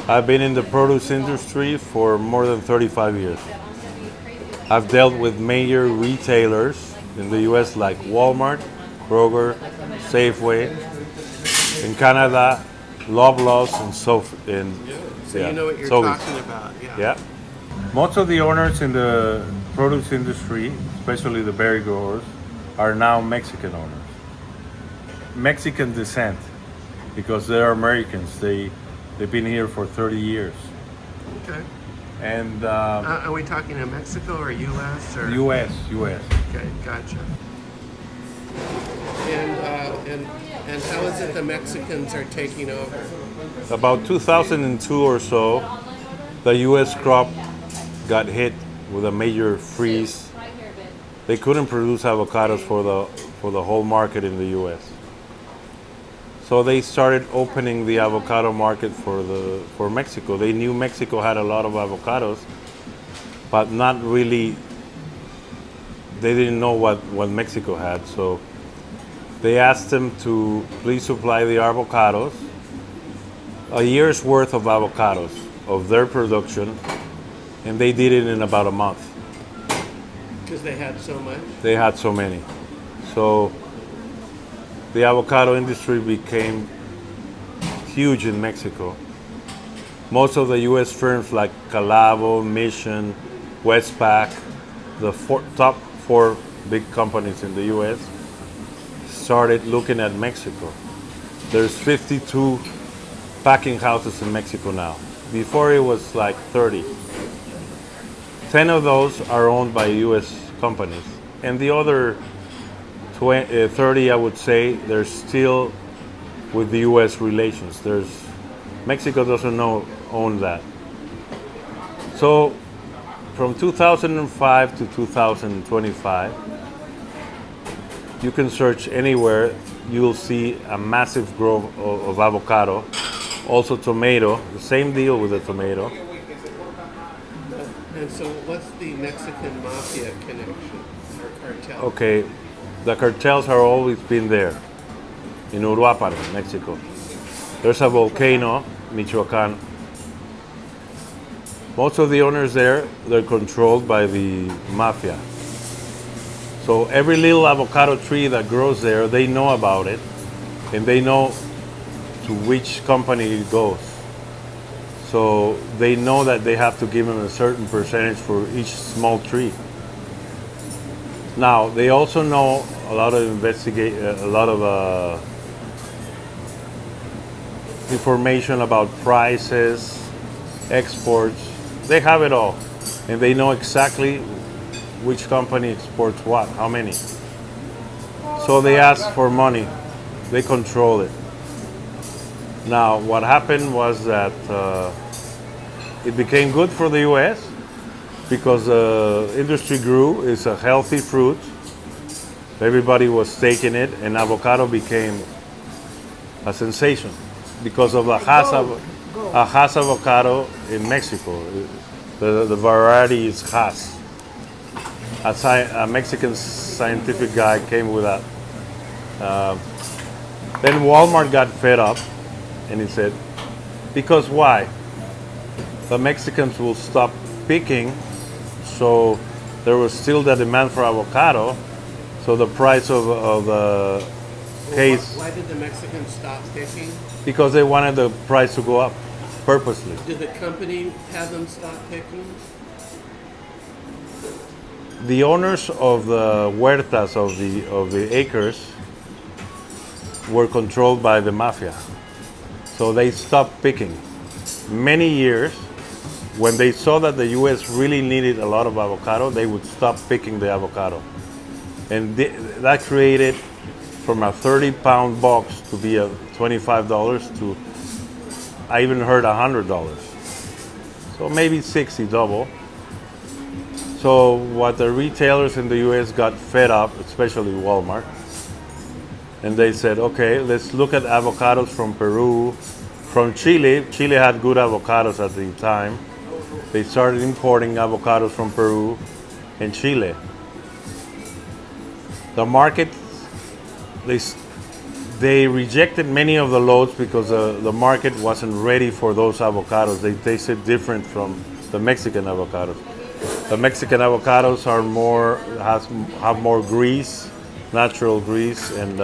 I've been in the produce industry for more than 35 years. I've dealt with major retailers in the US like Walmart, Kroger, Safeway, in Canada, Loblaws, and So yeah, you know what you're Sobeys. talking about. Yeah. Yeah. Most of the owners in the produce industry, especially the berry growers, are now Mexican owners. Mexican descent because they're Americans. They've been here for 30 years. Okay. And Are we talking in Mexico or U.S. or? U.S. Okay, gotcha. And how is it the Mexicans are taking over? About 2002 or so, the U.S. crop got hit with a major freeze. They couldn't produce avocados for the whole market in the U.S. So they started opening the avocado market for Mexico. They knew Mexico had a lot of avocados, but not really. They didn't know what Mexico had. So they asked them to please supply the avocados, a year's worth of avocados of their production, and they did it in about a month. Because they had so much. They had so many. So the avocado industry became huge in Mexico. Most of the U.S. firms like Calavo, Mission, Westpac, the top four big companies in the U.S. started looking at Mexico. There's 52 packing houses in Mexico now. Before it was like 30. 10 of those are owned by U.S. companies, and the other 30, I would say, they're still with the U.S. relations. Mexico doesn't own that. So from 2005 to 2025, you can search anywhere, you'll see a massive growth of avocado. Also tomato, the same deal with the tomato. And so, what's the Mexican mafia connection or cartel? Okay, the cartels have always been there in Uruapan, Mexico. There's a volcano, Michoacan. Most of the owners there, they're controlled by the mafia. So every little avocado tree that grows there, they know about it, and they know to which company it goes. So they know that they have to give them a certain percentage for each small tree. Now they also know a lot of information about prices, exports. They have it all, and they know exactly which company exports what, how many. So they ask for money. They control it. Now, what happened was that it became good for the U.S. because the industry grew. It's a healthy fruit. Everybody was taking it, and avocado became a sensation because of the Hass avocado in Mexico. The variety is Hass. A Mexican scientific guy came with that. Then Walmart got fed up, and he said, because why? The Mexicans will stop picking, so there was still the demand for avocado, so the price of the case... Why did the Mexicans stop picking? Because they wanted the price to go up, purposely. Did the company have them stop picking? The owners of the huertas, of the acres, were controlled by the mafia. So they stopped picking. Many years, when they saw that the U.S. really needed a lot of avocado, they would stop picking the avocado. And that created from a 30-pound box to be a $25 to, I even heard $100. So maybe 60 double. So what the retailers in the U.S. got fed up, especially Walmart, and they said, okay, let's look at avocados from Peru, from Chile. Chile had good avocados at the time. They started importing avocados from Peru and Chile. The market, they rejected many of the loads because the market wasn't ready for those avocados. They tasted different from the Mexican avocados. The Mexican avocados are have more grease, natural grease, and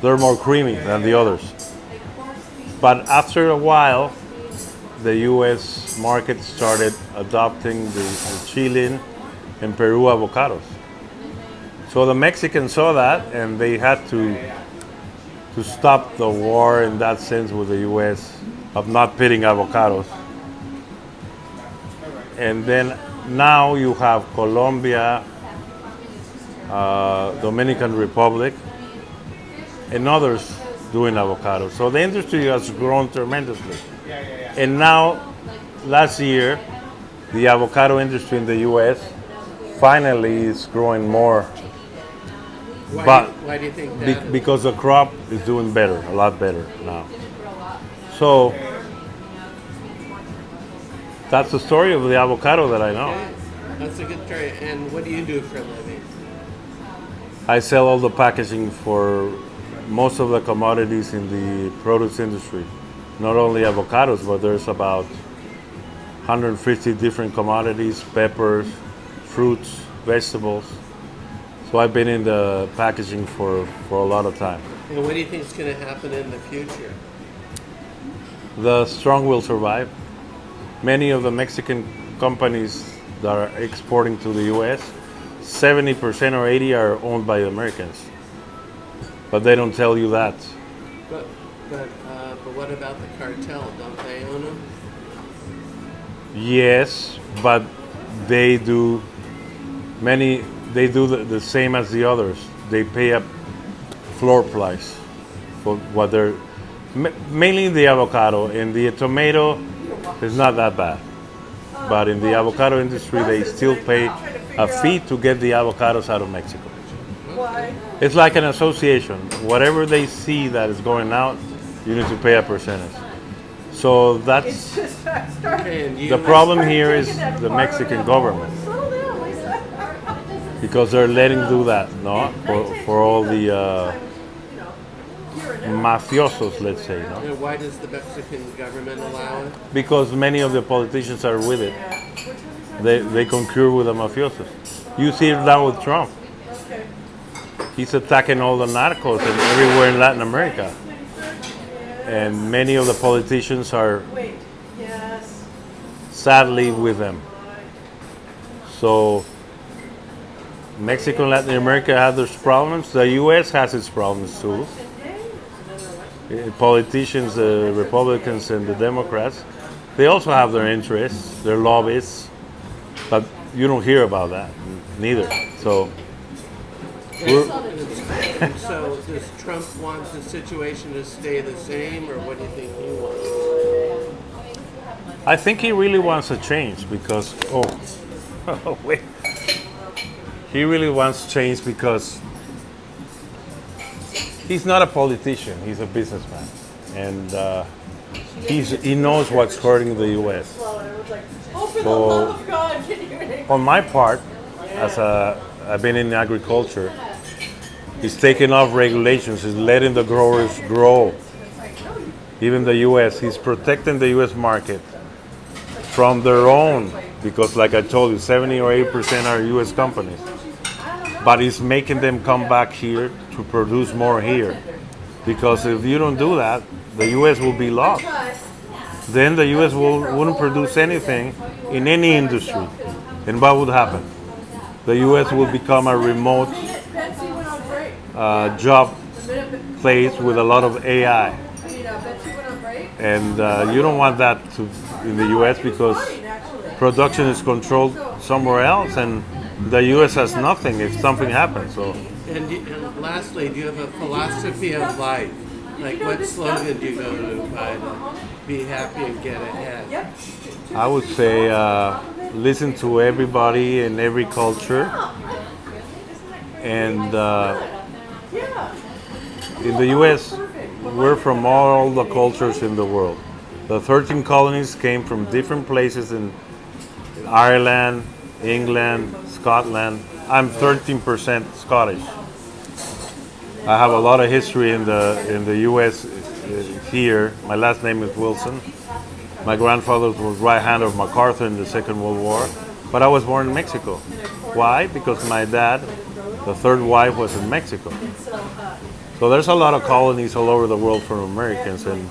they're more creamy than the others. But after a while, the U.S. market started adopting the Chilean and Peru avocados. So the Mexicans saw that, and they had to stop the war in that sense with the U.S. of not pitting avocados. And then now you have Colombia, Dominican Republic, and others doing avocados. So the industry has grown tremendously. And now, last year, the avocado industry in the U.S. finally is growing more. Why do you think that? Because the crop is doing better, a lot better now. So that's the story of the avocado that I know. Okay. That's a good story. And what do you do for a living? I sell all the packaging for most of the commodities in the produce industry. Not only avocados, but there's about 150 different commodities, peppers, fruits, vegetables. So I've been in the packaging for a lot of time. And what do you think is going to happen in the future? The strong will survive. Many of the Mexican companies that are exporting to the U.S., 70% or 80 are owned by Americans. But they don't tell you that. But what about the cartel? Don't they own them? Yes, but they do the same as the others. They pay a floor price for what they're mainly the avocado. And the tomato is not that bad, but in the avocado industry they still pay a fee to get the avocados out of Mexico. It's like an association. Whatever they see that is going out, you need to pay a percentage. So that's the problem here is the Mexican government, because they're letting do that, no, for all the mafiosos, let's say, no. And why does the Mexican government allow it? Because many of the politicians are with it. They concur with the mafiosos. You see it now with Trump. He's attacking all the narcos and everywhere in Latin America. And many of the politicians are sadly with them. So Mexico and Latin America have their problems. The U.S. has its problems too. Politicians, the Republicans and the Democrats, they also have their interests, their lobbyists, but you don't hear about that, neither. So, So does Trump want the situation to stay the same, or what do you think he wants? I think he really wants a change because, oh wait, he really wants change because he's not a politician, he's a businessman. And he knows what's hurting the U.S. So, on my part, I've been in agriculture, he's taking off regulations, he's letting the growers grow. Even the U.S., he's protecting the U.S. market from their own, because like I told you, 70 or 80% are U.S. companies. But he's making them come back here to produce more here. Because if you don't do that, the U.S. will be lost. Then the U.S. wouldn't produce anything in any industry. And what would happen? The U.S. will become a remote job place with a lot of AI. And you don't want that in the U.S. because production is controlled somewhere else, and the U.S. has nothing if something happens. So. And lastly, do you have a philosophy of life? Like, what slogan do you go to by to be happy and get ahead? I would say listen to everybody in every culture. And in the U.S., we're from all the cultures in the world. The 13 colonies came from different places in Ireland, England, Scotland. I'm 13% Scottish. I have a lot of history in the U.S. Here. My last name is Wilson. My grandfather was right hand of MacArthur in the Second World War, but I was born in Mexico. Why? Because my dad, the third wife, was in Mexico. So there's a lot of colonies all over the world from Americans, and